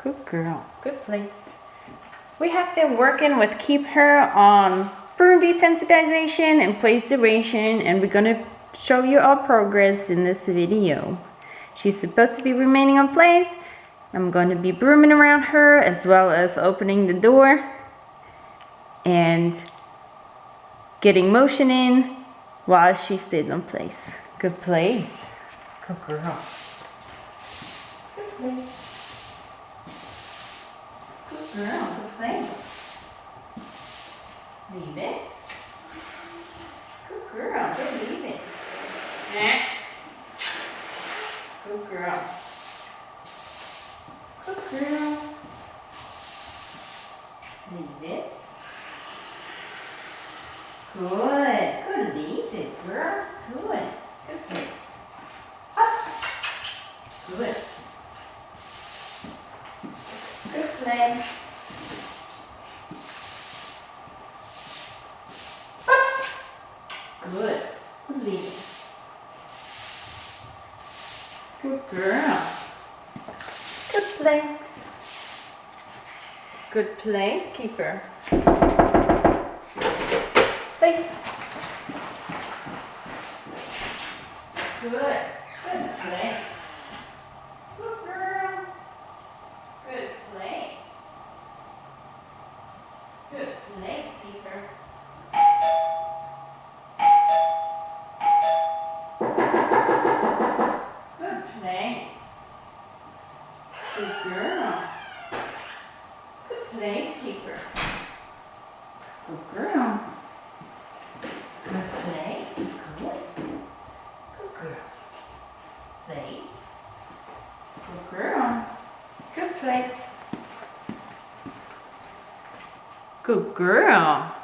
Good girl. Good place. We have been working with KeepHer on broom desensitization and place duration, and we're going to show you our progress in this video. She's supposed to be remaining in place. I'm going to be brooming around her as well as opening the door and getting motion in while she stays in place. Good place. Good girl. Good place. Good girl. Good place. Leave it. Good girl. Good leave it. Good girl. Good girl. Leave it. Good. Good. Leave it, girl. Good. Good place. Up. Good. Good place. Up. Good. Good. Leave it. Good girl. Good place. Good place, KeepHer. Place. Good. Good place. Good girl. Good place. Good place, KeepHer. Good place. Good girl. Good place, KeepHer. Good girl. Good place. Good. Good girl. Place. Good girl. Good place. Good girl.